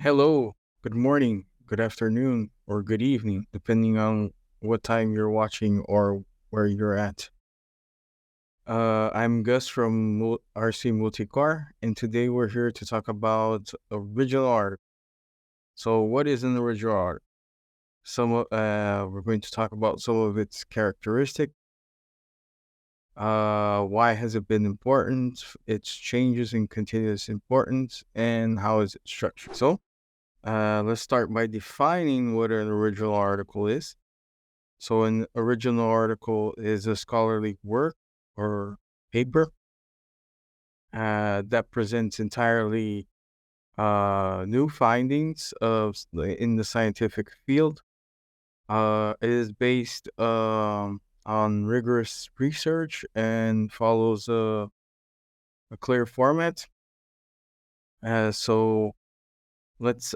Hello, good morning, good afternoon, or good evening, depending on what time you're watching or where you're at. I'm Gus from RCMULTICORE, and today we're here to talk about original art. So, what is an original art? We're going to talk about some of its characteristics. Why has it been important? Its changes in continuous importance, and how is it structured? Let's start by defining what an original article is. So, an original article is a scholarly work or paper that presents entirely new findings in the scientific field. It is based on rigorous research and follows a clear format. So, let's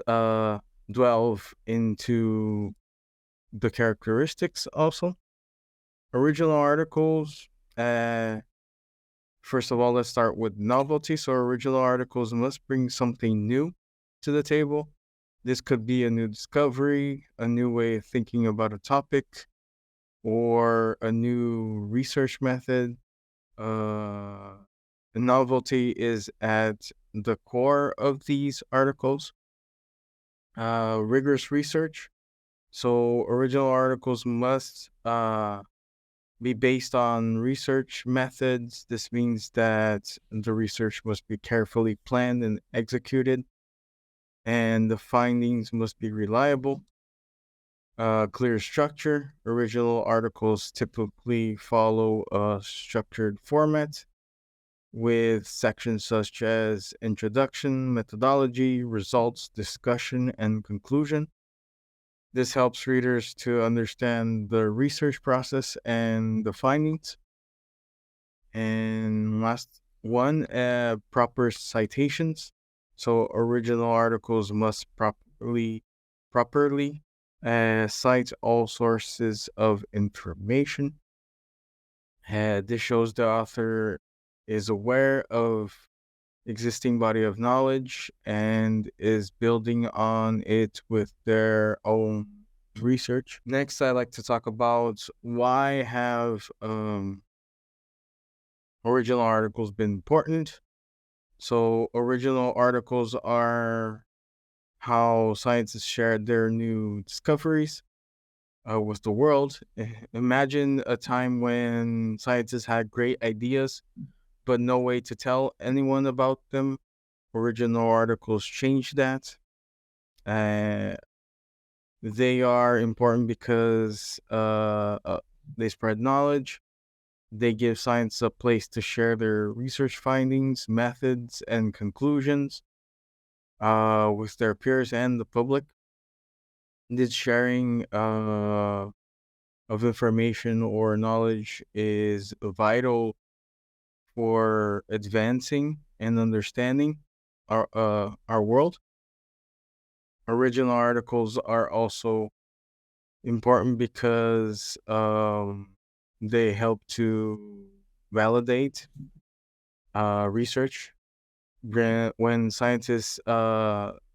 delve into the characteristics also. Original articles, first of all, let's start with novelty. So, original articles must bring something new to the table. This could be a new discovery, a new way of thinking about a topic, or a new research method. Novelty is at the core of these articles. Rigorous research. So, original articles must be based on research methods. This means that the research must be carefully planned and executed, and the findings must be reliable. Clear structure. Original articles typically follow a structured format with sections such as introduction, methodology, results, discussion, and conclusion. This helps readers to understand the research process and the findings. And last one, proper citations. So original articles must properly cite all sources of information. This shows the author is aware of existing body of knowledge and is building on it with their own research. Next, I like to talk about why have original articles been important. So, original articles are how scientists shared their new discoveries with the world. Imagine a time when scientists had great ideas, but no way to tell anyone about them. Original articles change that. Uh, they are important because they spread knowledge. They give science a place to share their research findings, methods, and conclusions with their peers and the public. This sharing of information or knowledge is vital for advancing and understanding our world. Original articles are also important because they help to validate research. When scientists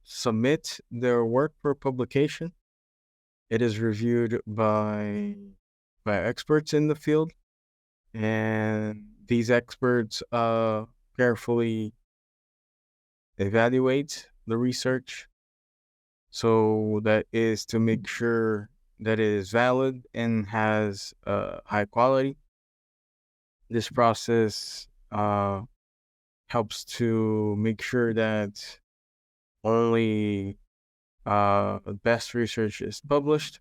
submit their work for publication, it is reviewed by experts in the field, and these experts carefully evaluate the research. So that is to make sure that it is valid and has high quality. This process helps to make sure that only best research is published.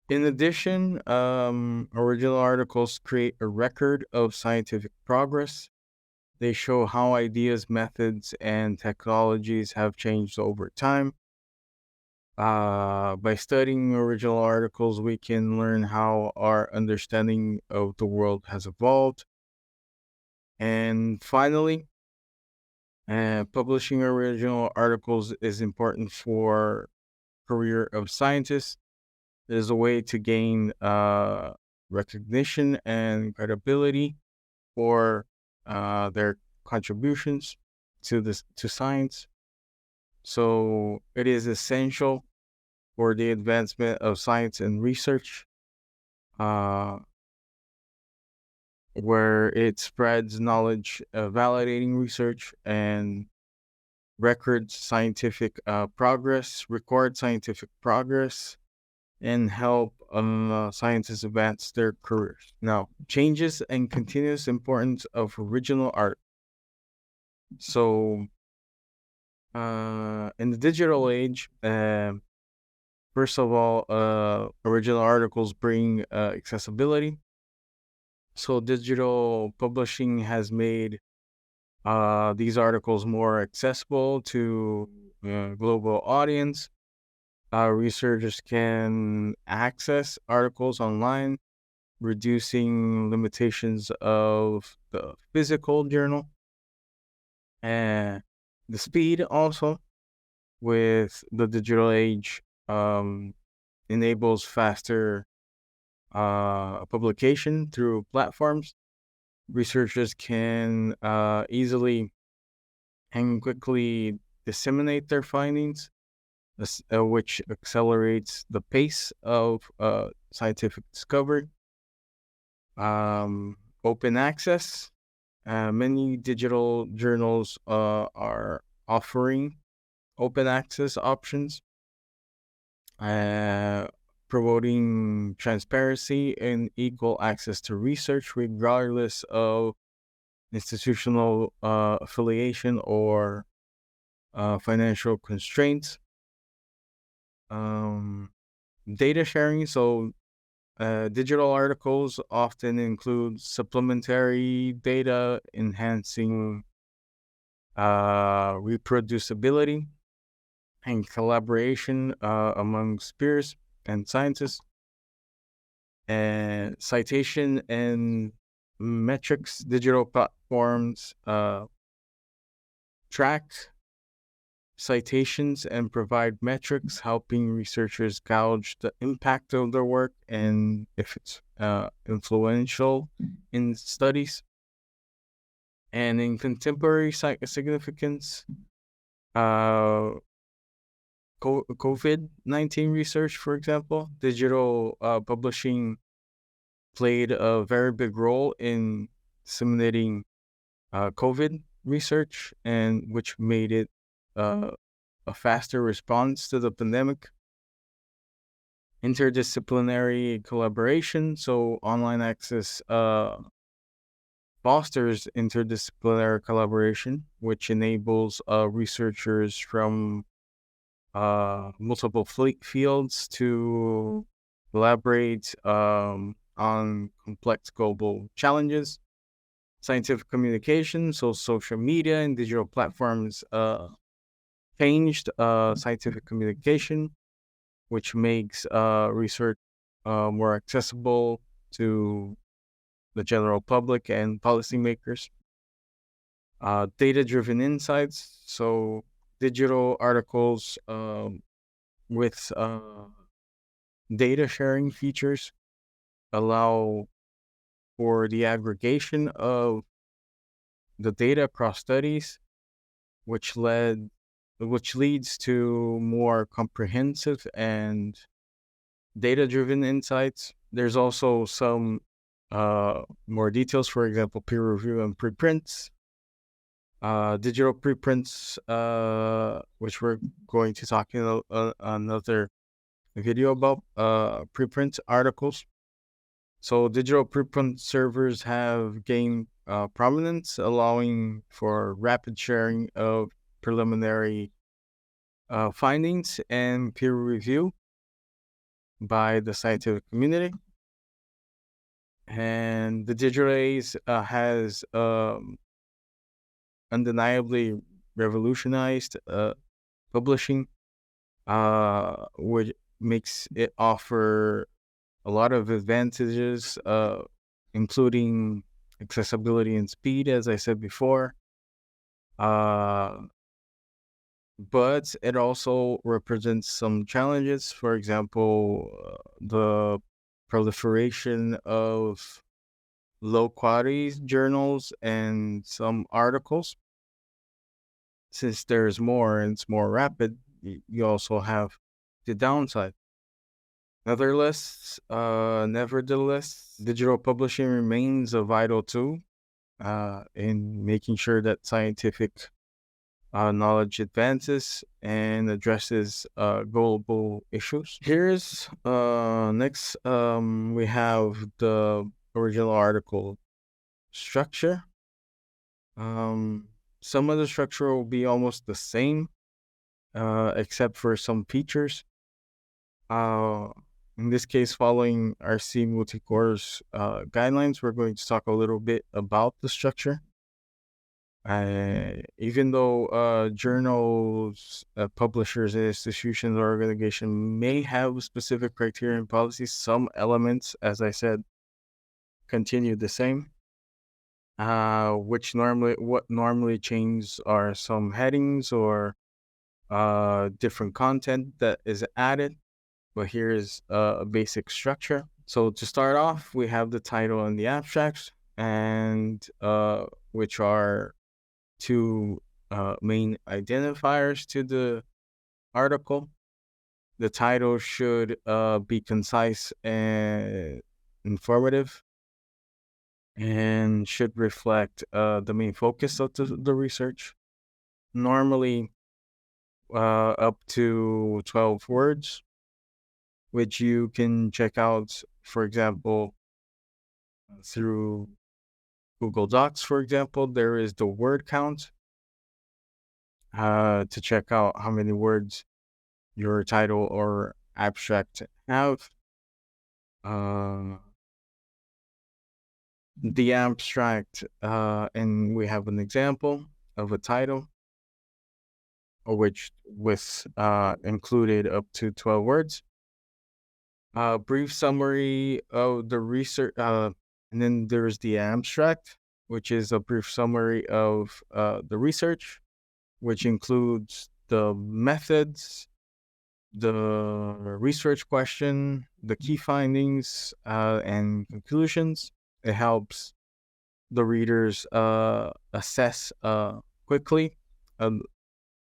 In addition, original articles create a record of scientific progress. They show how ideas, methods, and technologies have changed over time. By studying original articles, we can learn how our understanding of the world has evolved. And finally, publishing original articles is important for career of scientists. It is a way to gain recognition and credibility for their contributions to science. So it is essential for the advancement of science and research, uh, where it spreads knowledge, validating research, and records scientific progress, record scientific progress, and help scientists advance their careers. Now, changes and continuous importance of original art. So, in the digital age, first of all, original articles bring accessibility. So, digital publishing has made these articles more accessible to global audience. Researchers can access articles online, reducing limitations of the physical journal. And the speed also with the digital age enables faster publication through platforms. Researchers can easily and quickly disseminate their findings, which accelerates the pace of scientific discovery. Open access. Many digital journals are offering open access options, uh, promoting transparency and equal access to research, regardless of institutional affiliation or financial constraints. Um, Data sharing. So, digital articles often include supplementary data, enhancing reproducibility and collaboration amongst peers and scientists. And citation and metrics. Digital platforms track citations and provide metrics, helping researchers gauge the impact of their work and if it's influential in studies. And in contemporary significance, uh, COVID-19 research, for example, digital publishing played a very big role in disseminating COVID research, and which made it a faster response to the pandemic. Interdisciplinary collaboration. So online access fosters interdisciplinary collaboration, which enables researchers from multiple fields to collaborate on complex global challenges. Scientific communication. So social media and digital platforms changed scientific communication, which makes research more accessible to the general public and policymakers. Data-driven insights. So digital articles with data sharing features allow for the aggregation of the data across studies, which leads to more comprehensive and data-driven insights. There's also some more details, for example, peer review and preprints. Digital preprints, which we're going to talk in another video about, preprint articles. So digital preprint servers have gained prominence, allowing for rapid sharing of preliminary findings and peer review by the scientific community. And the digital age has undeniably revolutionized publishing, which makes it offer a lot of advantages, including accessibility and speed, as I said before. But it also represents some challenges. For example, the proliferation of low quality journals and some articles. since there's more and it's more rapid, you also have the downside. Nevertheless, digital publishing remains a vital tool in making sure that scientific knowledge advances and addresses global issues. Here's next we have the original article structure. Some of the structure will be almost the same, except for some features. In this case, following RCMULTICORE's guidelines, we're going to talk a little bit about the structure. Even though journals, publishers, and institutions or organizations may have specific criteria and policies, some elements, as I said, continue the same. What normally changes are some headings or different content that is added. But here's a basic structure. So to start off, we have the title and the abstracts, and which are two main identifiers to the article. The title should be concise and informative, and should reflect the main focus of the research. Normally, up to 12 words, which you can check out, for example, through Google Docs, for example. There is the word count to check out how many words your title or abstract have. The abstract, and we have an example of a title, which with included up to 12 words. Brief summary of the research, and then there's the abstract, which is a brief summary of the research, which includes the methods, the research question, the key findings, and conclusions. It helps the readers assess quickly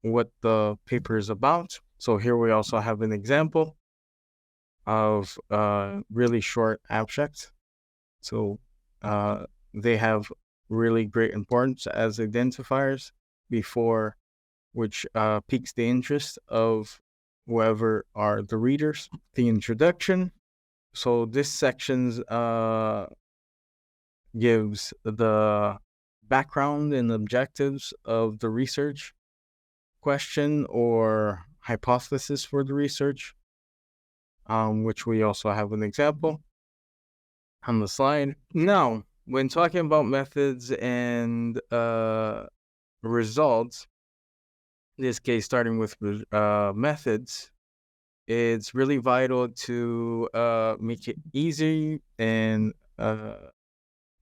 what the paper is about. So here we also have an example of really short abstracts. So they have really great importance as identifiers before, which piques the interest of whoever are the readers. The introduction. So this section gives the background and objectives of the research question or hypothesis for the research, which we also have an example on the slide. Now, when talking about methods and results, in this case, starting with methods, it's really vital to make it easy and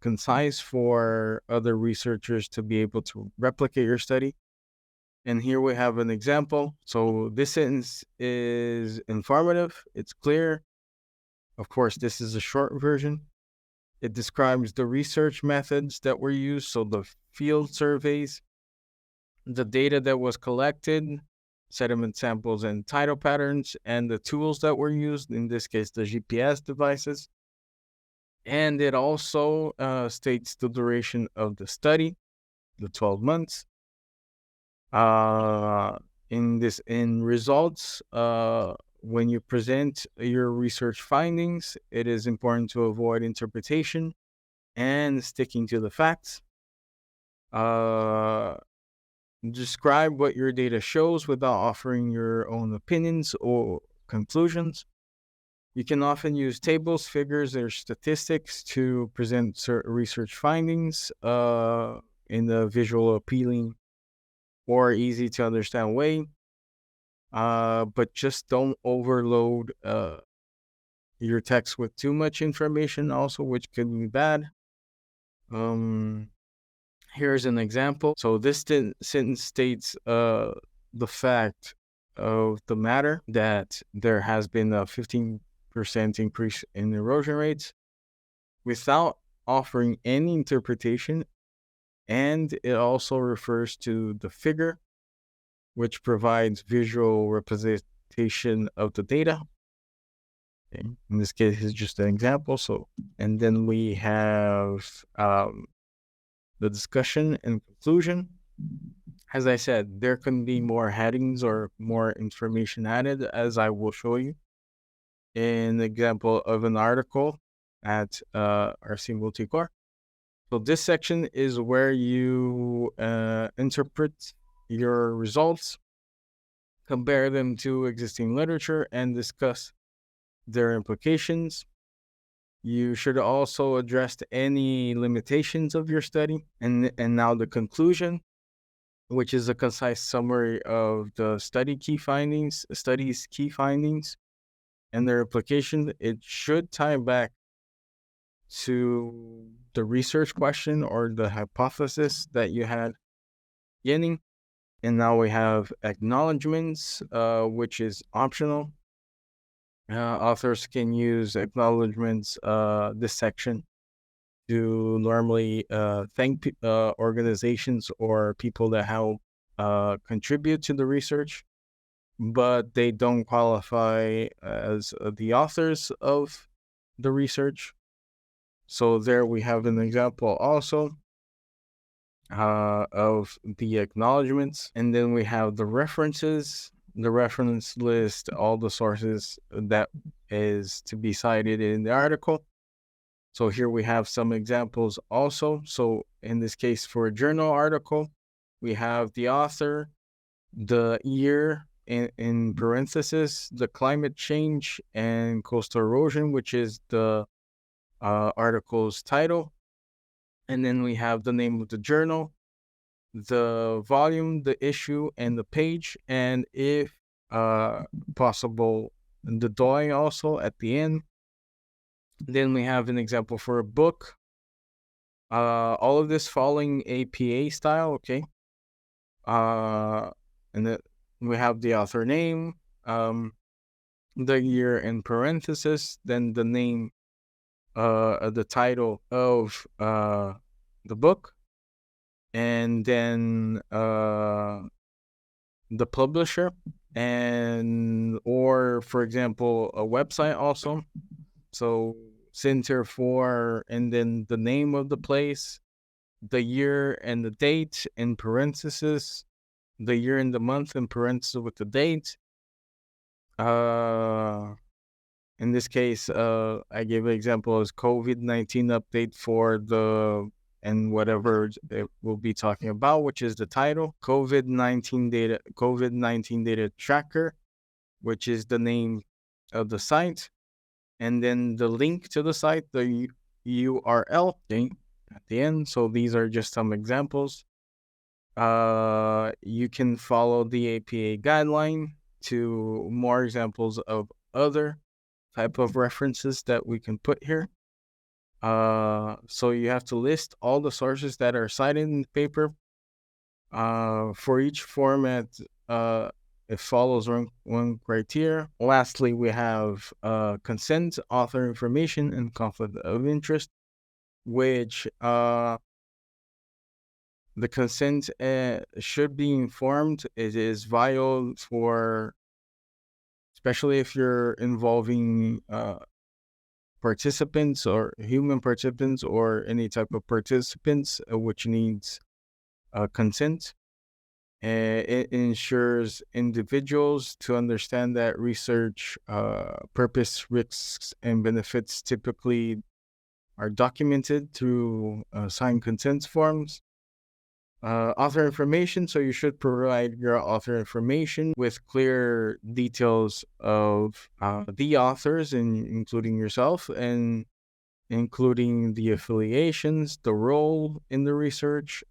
concise for other researchers to be able to replicate your study. And here we have an example. So this sentence is informative. It's clear. Of course, this is a short version. It describes the research methods that were used. So the field surveys, the data that was collected, sediment samples and tidal patterns, and the tools that were used, in this case, the GPS devices. And it also states the duration of the study, the 12 months. In results, when you present your research findings, it is important to avoid interpretation and sticking to the facts. Describe what your data shows without offering your own opinions or conclusions. You can often use tables, figures, or statistics to present research findings in a visual, appealing, or easy to understand way. But just don't overload your text with too much information also, which could be bad. Here's an example. So this sentence states the fact of the matter that there has been a 15% increase in erosion rates without offering any interpretation. And it also refers to the figure which provides visual representation of the data. Okay. In this case, it's just an example. So, and then we have the discussion and conclusion. As I said, there can be more headings or more information added, as I will show you. An example of an article at RCMULTICORE. So this section is where you interpret your results, compare them to existing literature, and discuss their implications. You should also address any limitations of your study. And now the conclusion, which is a concise summary of the study's key findings, and their application. It should tie back to the research question or the hypothesis that you had beginning. And now we have acknowledgements, which is optional. Authors can use acknowledgements, this section, to normally thank organizations or people that help contribute to the research, but they don't qualify as the authors of the research. So there we have an example also of the acknowledgements. And then we have the references. The reference list all the sources that is to be cited in the article. So here we have some examples also. So in this case, for a journal article, we have the author, the year in parentheses, the climate change and coastal erosion, which is the article's title. And then we have the name of the journal, the volume, the issue, and the page, and if possible, the drawing also at the end. Then we have an example for a book. All of this following APA style, okay? And then we have the author name, the year in parentheses, then the name, the title of the book, and then the publisher, and or for example a website also. So center for, and then the name of the place, the year and the date in parentheses, the year and the month in parentheses with the date. In this case, I gave an example as COVID-19 update for the, and whatever it will be talking about, which is the title, COVID-19 data tracker, which is the name of the site, and then the link to the site, the URL thing at the end. So these are just some examples. You can follow the APA guideline to more examples of other type of references that we can put here. So you have to list all the sources that are cited in the paper. For each format, it follows one criteria. Lastly, we have consent, author information, and conflict of interest, which the consent should be informed. It is vital for, especially if you're involving participants or human participants or any type of participants which needs consent. It ensures individuals to understand that research purpose, risks, and benefits typically are documented through signed consent forms. Author information, so you should provide your author information with clear details of the authors, including yourself, and including the affiliations, the role in the research,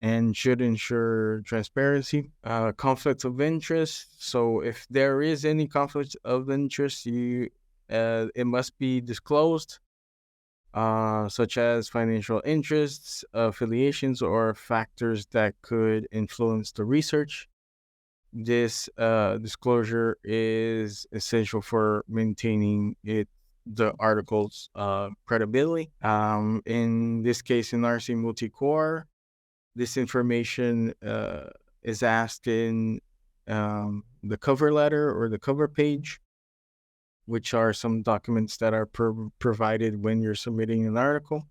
and should ensure transparency. Conflicts of interest, so if there is any conflict of interest, it must be disclosed. Such as financial interests, affiliations, or factors that could influence the research. This disclosure is essential for maintaining the article's credibility. In this case, in RCMULTICORE, this information is asked in the cover letter or the cover page, which are some documents that are provided when you're submitting an article.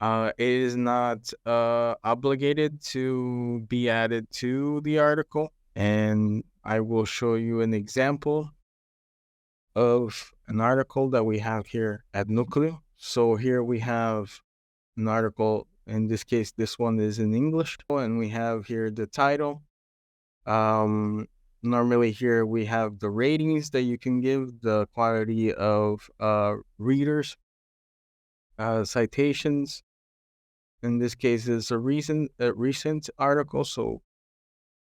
It is not obligated to be added to the article, and I will show you an example of an article that we have here at Núcleo. So here we have an article. In this case, this one is in English, and we have here the title. Normally here we have the ratings that you can give, the quality of readers, citations. In this case, it's a recent article, so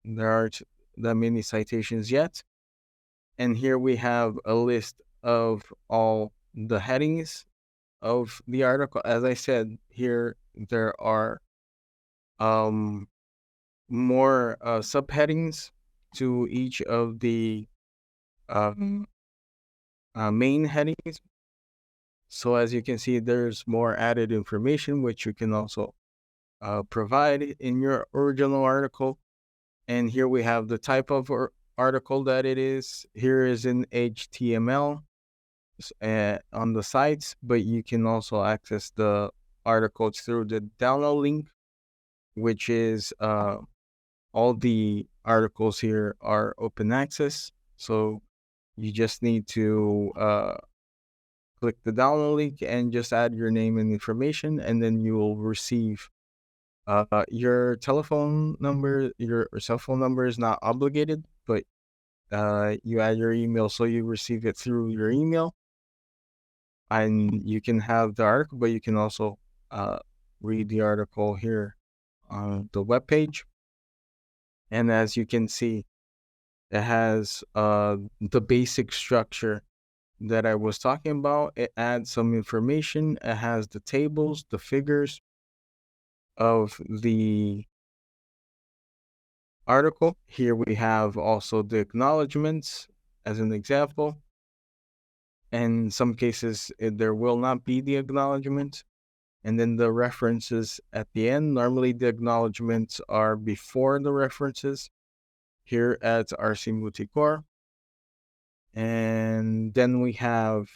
there aren't that many citations yet. And here we have a list of all the headings of the article. As I said, here there are more subheadings to each of the main headings. So as you can see, there's more added information, which you can also provide in your original article. And here we have the type of article that it is. Here is in HTML on the sites, but you can also access the articles through the download link, which is all the articles here are open access. So you just need to click the download link and just add your name and information, and then you will receive your telephone number. Your cell phone number is not obligated, but you add your email, so you receive it through your email, and you can have the article, but you can also read the article here on the webpage. And as you can see, it has the basic structure that I was talking about. It adds some information. It has the tables, the figures of the article. Here we have also the acknowledgements as an example. In some cases, there will not be the acknowledgement. And then the references at the end. Normally the acknowledgements are before the references here at RCMULTICORE. And then we have,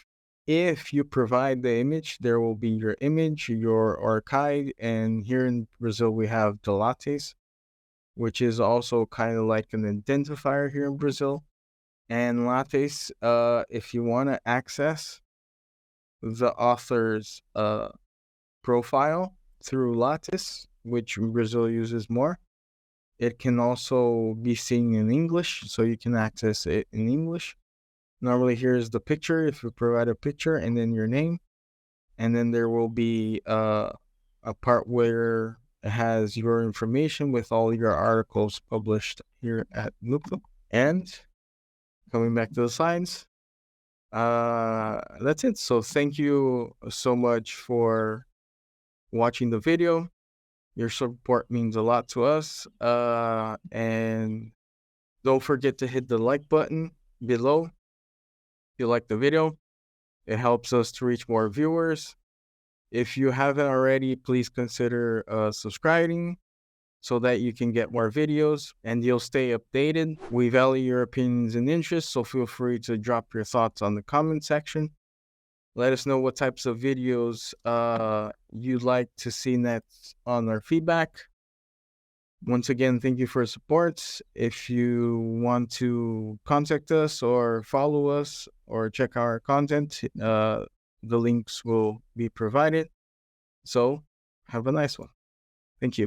if you provide the image, there will be your image, your archive. And here in Brazil, we have the lattes, which is also kind of like an identifier here in Brazil. And lattes, if you want to access the author's profile through lattes, which Brazil uses more, it can also be seen in English, so you can access it in English. Normally here is the picture, if you provide a picture and then your name, and then there will be a part where it has your information with all your articles published here at Núcleo. And coming back to the slides, that's it. So thank you so much for watching the video. Your support means a lot to us. And don't forget to hit the like button below if you like the video. It helps us to reach more viewers. If you haven't already, please consider subscribing so that you can get more videos and you'll stay updated. We value your opinions and interests, so feel free to drop your thoughts on the comment section. Let us know what types of videos you'd like to see next on our feedback. Once again, thank you for your support. If you want to contact us or follow us or check our content, the links will be provided. So have a nice one. Thank you.